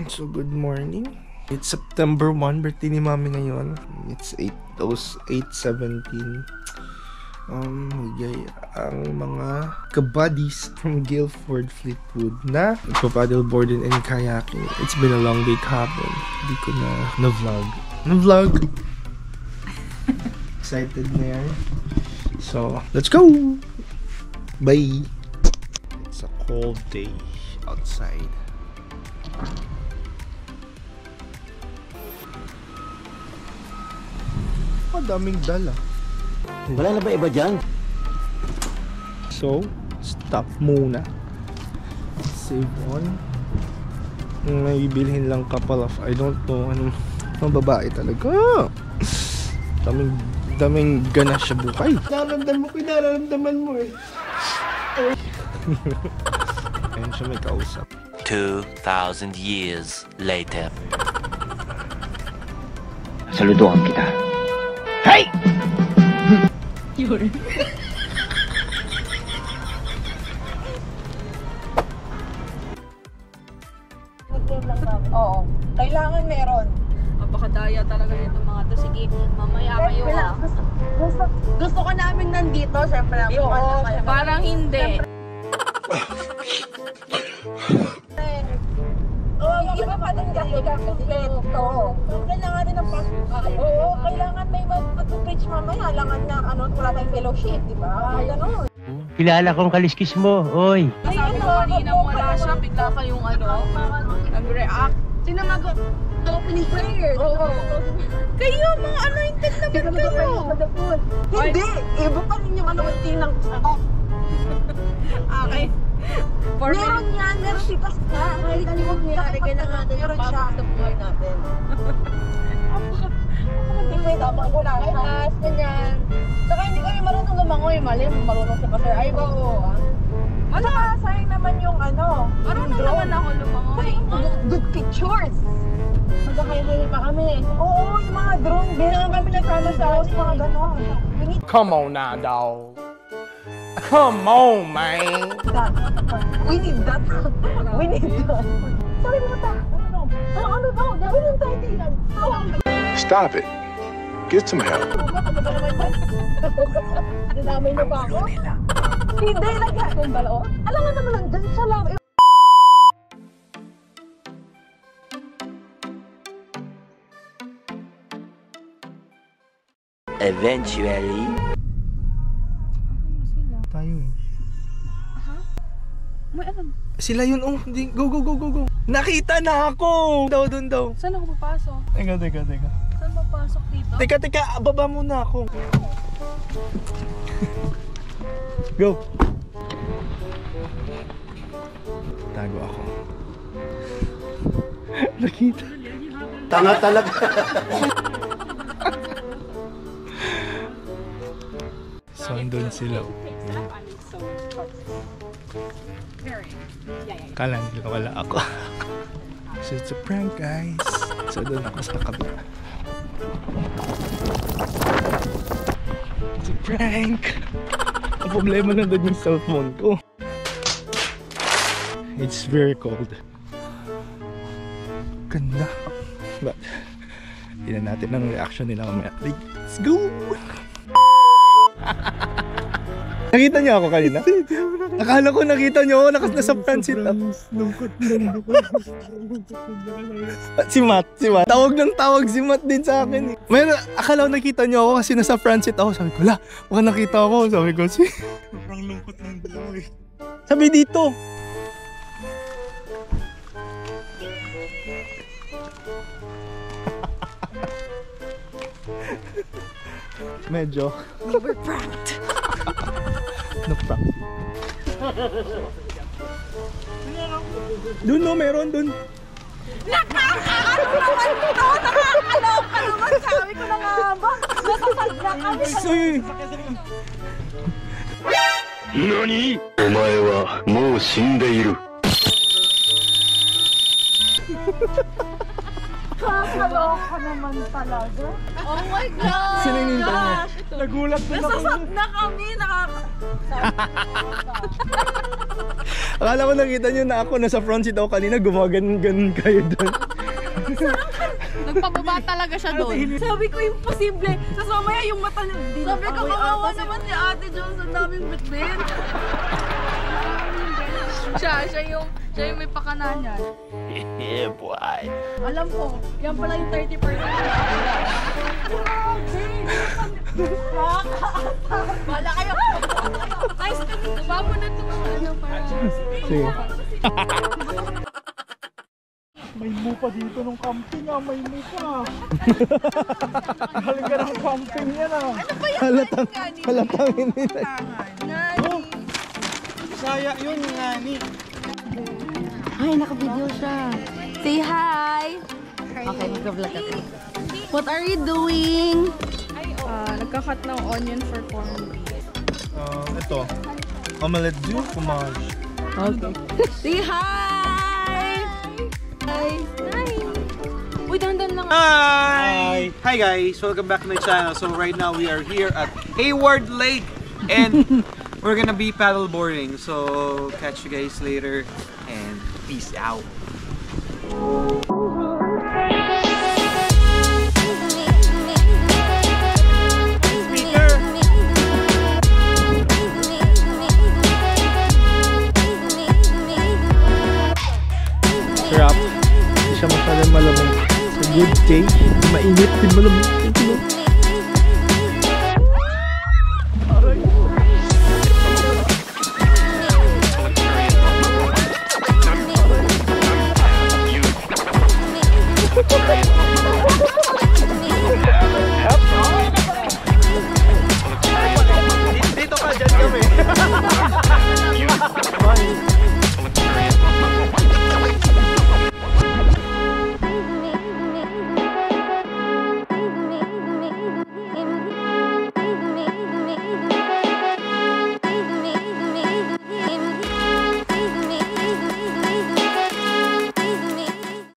So good morning. It's September 1, birthday ni Mami ngayon. It's 8:17. Ang mga kabuddies from Guilford Fleetwood na nagpa-paddleboarding and kayaking. It's been a long day kahapon. Hindi ko na-vlog. Excited na yan. So, let's go! Bye! It's a cold day outside. Daming dala. Wala na ba iba dyan? So, stop muna. Save on. May bilhin lang couple of, I don't know, anong babae talaga. Daming ganas siya bukay. Nararamdaman mo eh. Ayun siya may kausap. 2,000 years later. Saludoan kita. Hey! Yun. Oo. Kailangan meron. Napakadaya talaga nito mga to. Sige, mamaya kayo ha. Gusto ko namin nandito, syempre. Oo, parang hindi. Iba pa din kasi kumpleto. Kailangan din ng oo, kailangan may mag-preach mamaya. Kailangan na, wala tayong fellowship, di ba? Ganon. Kilala kong kaliskis mo, oy. Sabi ko kanina wala siya, bigla kayong nag-react. Sino mag-opening prayer? Oo. Kayo, mga anointed naman kayo. Hindi! Iba pa rin yung anointing ng Okay. Meron yan, meron si Pastor. Meron siya. Sa buhay natin. Hindi pwede ako magbukas, ganyan. Saka hindi kami marunong lumangoy, mali, marunong si Pastor. Ay, oo. Saka sayang naman yung Marunong naman ako lumangoy. Good pictures. Magkakayahin pa kami. Oo, yung mga drone. Hindi naman kami nagsama sa house, mga gano'n. Come on now, dog. Come on, man. We need that. We need that. Sorry mo ta. Ano daw? Gawin ng tayo. Stop it. Get some help. Dinamay mo pa ako? Hindi, nagkakon ba o? Alam nga naman, nandun siya lang. Eventually. Tayo eh. May Sila yun, oh. Go. Nakita na ako! Doon daw. Saan ako papasok? Teka. Saan papasok dito? Teka, baba muna ako. Go! Tago ako. Nakita. Tanga talaga. So, andun sila. Kala nila wala ako. So, it's a prank, guys. So, doon ako sa kabila. It's a prank! Ang problema na doon yung cellphone ko. It's very cold. Ganda. But, tignan natin ang reaction nila mamaya. Let's go! Nakita niyo ako kanina? Akala ko nakita niyo ako nasa front seat up. Si Matt. Tawag si Matt din sa akin eh. Mayroon, akala ko nakita niyo ako kasi nasa front seat ako. Sabi ko, baka nakita ako. Sabi ko, sobrang lungkot ng dalawa eh. Sabi dito. Medyo. We were pranked. No prank. Doon no, meron doon. Nakakaloka naman. Sabi ko na nga ba? Nakasad na kami. NANI?! お前はもう死んでいる。Nakakaloka naman talaga. Oh my God! Sino yung nintay niya? Nagulat din ako. Nasasap na kami! Akala ko nakita nyo na ako nasa front seat ako kanina, gumaganon kayo doon. Nagpababa talaga siya doon. Sabi ko, imposible. Tapos mamaya yung mata niya. Sabi ko, kawawa naman si Ate Jones. Ang daming bitbit. siya yung may pakana niya. Yeah, boy. Alam ko, yan pala yung 30%. Wala kayo. Ayos kami. Babo na ito mga ano para. Sige. May mupa dito nung camping ah, may mupa. Galing ka ng camping yan ah. Halatang hindi na. Oh, Saya yun, ngani. Ay, naka-video siya. Say hi! Okay, mag-vlog ako. What are you doing? Nagka-cut ng onion for corned beef. Ito. Omelette du fromage. Okay. Say hi! Hi! Hi! Uy, dandan lang. Hi! Hi guys, welcome back to my channel. So right now we are here at Hayward Lake and we're gonna be paddleboarding. So catch you guys later and peace out. Sarap. Hindi siya masyadong malamig. It's a good day. Mainit din malamig.